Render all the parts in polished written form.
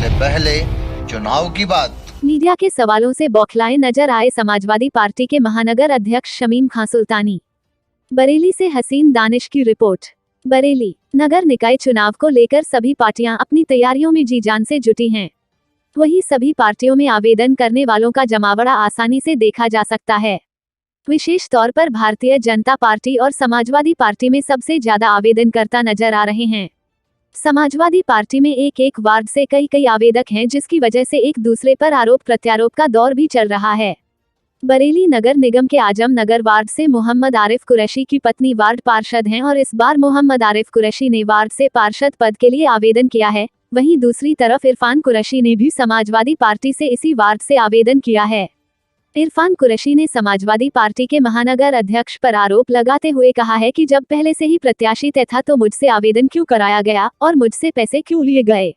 सबसे पहले चुनाव की बात। मीडिया के सवालों से बौखलाए नजर आए समाजवादी पार्टी के महानगर अध्यक्ष शमीम खां सुल्तानी। बरेली से हसीन दानिश की रिपोर्ट। बरेली नगर निकाय चुनाव को लेकर सभी पार्टियां अपनी तैयारियों में जी जान से जुटी हैं। वहीं सभी पार्टियों में आवेदन करने वालों का जमावड़ा आसानी से देखा जा सकता है। विशेष तौर पर भारतीय जनता पार्टी और समाजवादी पार्टी में सबसे ज्यादा आवेदनकर्ता नजर आ रहे हैं। समाजवादी पार्टी में एक वार्ड से कई आवेदक हैं, जिसकी वजह से एक दूसरे पर आरोप प्रत्यारोप का दौर भी चल रहा है। बरेली नगर निगम के आजम नगर वार्ड से मोहम्मद आरिफ कुरैशी की पत्नी वार्ड पार्षद हैं और इस बार मोहम्मद आरिफ कुरैशी ने वार्ड से पार्षद पद के लिए आवेदन किया है। वहीं दूसरी तरफ इरफान कुरैशी ने भी समाजवादी पार्टी से इसी वार्ड से आवेदन किया है। इरफान कुरैशी ने समाजवादी पार्टी के महानगर अध्यक्ष पर आरोप लगाते हुए कहा है कि जब पहले से ही प्रत्याशी तय था तो मुझसे आवेदन क्यों कराया गया और मुझसे पैसे क्यों लिए गए।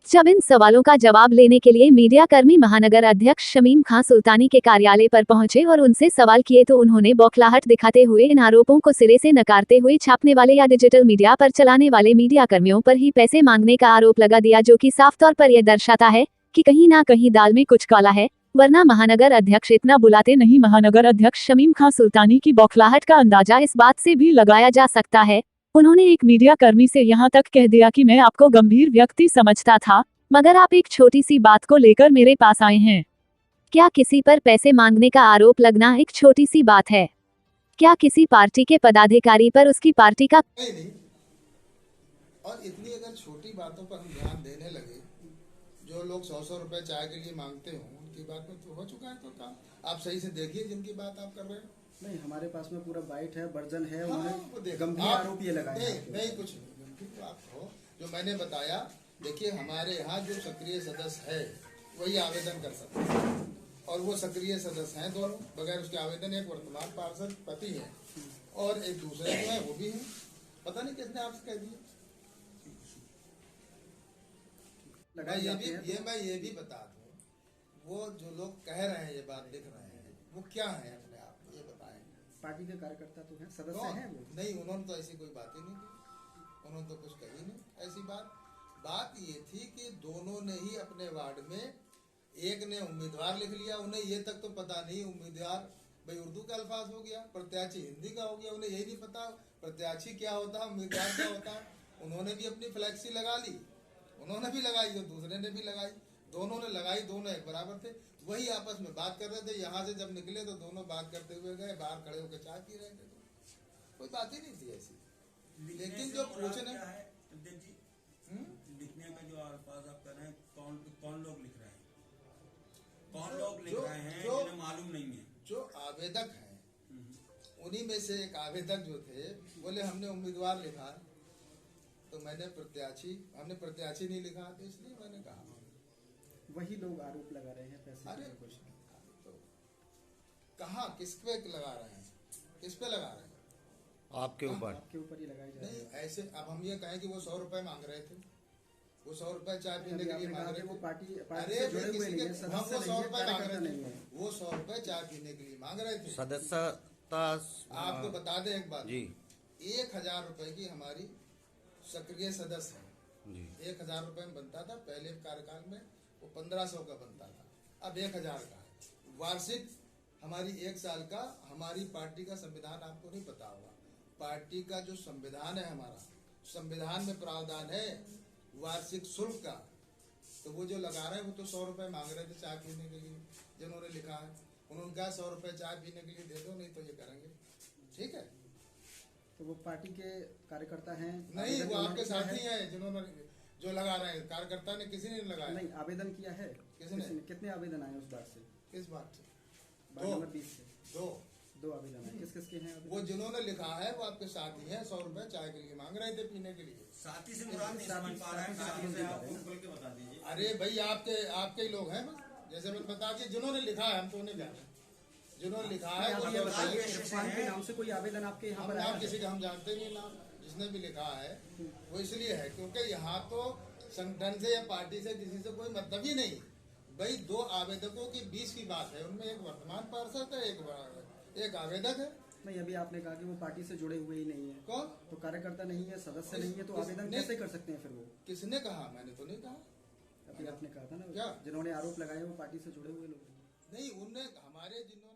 जब इन सवालों का जवाब लेने के लिए मीडिया कर्मी महानगर अध्यक्ष शमीम खां सुल्तानी के कार्यालय पर पहुंचे और उनसे सवाल किए तो उन्होंने बौखलाहट दिखाते हुए इन आरोपों को सिरे से नकारते हुए छापने वाले या डिजिटल मीडिया पर चलाने वाले मीडिया कर्मियों पर ही पैसे मांगने का आरोप लगा दिया, जो कि साफ तौर पर यह दर्शाता है कि कहीं ना कहीं दाल में कुछ काला है, वरना महानगर अध्यक्ष इतना बुलाते नहीं। महानगर अध्यक्ष शमीम खां सुल्तानी की बौखलाहट का अंदाजा इस बात से भी लगाया जा सकता है। उन्होंने एक मीडिया कर्मी से यहां तक कह दिया कि मैं आपको गंभीर व्यक्ति समझता था, मगर आप एक छोटी सी बात को लेकर मेरे पास आए हैं। क्या किसी पर पैसे मांगने का आरोप लगना एक छोटी सी बात है? क्या किसी पार्टी के पदाधिकारी पर उसकी पार्टी का नहीं। और इतनी अगर छोटी बातों पर हम ध्यान देने लगे, जो लोग 100 रुपए चाय के लिए मांगते हों, उनकी बात में तो हो चुका है। तो काम आप सही से देखिए जिनकी बात आप कर रहे हैं। नहीं, हमारे पास में पूरा बाइट है, वर्जन है। हाँ, उन्हें गंभीर आरोप ये लगाए नहीं कुछ नहीं। आप हो जो मैंने बताया, देखिए हमारे यहाँ जो सक्रिय सदस्य है वही आवेदन कर सकते हैं, और वो सक्रिय सदस्य हैं दोनों। बगैर उसके आवेदन एक वर्तमान पार्षद पति है और एक दूसरे जो है वो भी है। पता नहीं किसने आपसे कह दिया। मैं ये भी बता दूं, वो जो लोग कह रहे हैं, ये बात लिख रहे हैं, वो क्या है अपने आप ये बताएं। पार्टी के कार्यकर्ता तो हैं, सदस्य हैं वो। नहीं, उन्होंने तो ऐसी कोई बात ही नहीं की, उन्होंने तो कुछ कही नहीं ऐसी बात ये थी कि दोनों ने ही अपने वार्ड में, एक ने उम्मीदवार लिख लिया, उन्हें ये तक तो पता नहीं उम्मीदवार भाई उर्दू का अल्फाज हो गया, प्रत्याशी हिंदी का हो गया, उन्हें यही नहीं पता प्रत्याशी क्या होता है, उम्मीदवार क्या होता है। उन्होंने भी अपनी फ्लैक्सी लगा ली, उन्होंने भी लगाई, जो दूसरे ने भी लगाई, दोनों ने लगाई, दोनों एक बराबर थे। वही आपस में बात कर रहे थे। यहाँ से जब निकले तो दोनों बात करते हुए गए, बाहर खड़े होकर चाय पी रहे थे। तो कोई बात ही नहीं थी ऐसी। लेकिन जो पूछने लिखने का जो अल्फाज आप कर रहे हैं, कौन लोग लिख रहे हैं, कौन लोग लिख रहे हैं, जिन्हें मालूम नहीं है। जो आवेदक हैं, उन्हीं में से एक आवेदक जो थे बोले हमने उम्मीदवार लिखा, तो हमने प्रत्याशी नहीं लिखा, तो इसलिए मैंने कहा। वही लोग आरोप लगा रहे हैं पैसे। अरे कुछ नहीं, तो कहाँ किस पे लगा रहे हैं, किस पे लगा रहे हैं? आपके ऊपर ही लगाई जा रही है। नहीं ऐसे अब हम ये कहें कि वो 100 रुपए मांग रहे थे, वो 100 रुपए चाय पीने के लिए मांग रहे थे। वो पार्टी अरे से जुड़े हुए नहीं है, हम वो 100 रुपए मांग रहे नहीं है। थे, वो 100 रुपए चाय पीने के लिए मांग रहे थे। सदस्यता आपको बता दें एक बात जी, 1000 रुपए की हमारी सक्रिय सदस्य है जी। 1000 रुपए में बनता था, पहले कार्यकाल में वो 1500 का बनता था, अब 1000 का है वार्षिक। हमारी 1 साल का, हमारी पार्टी का संविधान आपको नहीं पता होगा, पार्टी का जो संविधान है, हमारा संविधान में प्रावधान है वार्षिक शुल्क का। तो वो जो लगा रहे हैं वो तो 100 रुपए मांग रहे थे चाय पीने के लिए, जिन्होंने लिखा है। उन्होंने कहा 100 रुपए चाय पीने के लिए दे दो, नहीं तो ये करेंगे। ठीक है, तो वो पार्टी के कार्यकर्ता हैं? नहीं, वो आपके साथी हैं जिन्होंने जो लगा रहे हैं। कार्यकर्ता ने किसी ने लगाया नहीं, आवेदन किया है किसने? कितने आवेदन आए उस बात से? किस बात से? नंबर 20 से दो आवेदन आए। किस के हैं? वो जिन्होंने लिखा है वो आपके साथी हैं, 100 रुपए चाय के लिए मांग रहे थे, पीने के लिए। साथी से मुराद नहीं समझ पा रहे हैं, साथी से आप खुल के बता दीजिए। अरे भाई आपके ही लोग हैं, जैसे मैं बता दिए जिन्होंने लिखा है, हम तो उन्हें जाने जिन्होंने लिखा है। इरफान के नाम से कोई आवेदन आपके यहाँ पर आया? किसी का हम जानते नहीं नाम, जिसने भी लिखा है वो इसलिए है क्योंकि यहाँ तो संगठन से या पार्टी से किसी से कोई मतलब ही नहीं। भाई 2 आवेदकों के बीच की बात है, उनमें एक वर्तमान पार्षद है, एक आवेदक है। नहीं, अभी आपने कहा कि वो पार्टी से जुड़े हुए ही नहीं है। कौन? तो कार्यकर्ता नहीं है, सदस्य नहीं है, तो आवेदन कैसे कर सकते हैं फिर वो? किसने कहा? मैंने तो नहीं कहा। अभी आपने था ना, क्या? जिन्होंने आरोप लगाए वो पार्टी से जुड़े हुए लोग हैं। नहीं, उनने हमारे जिन्होंने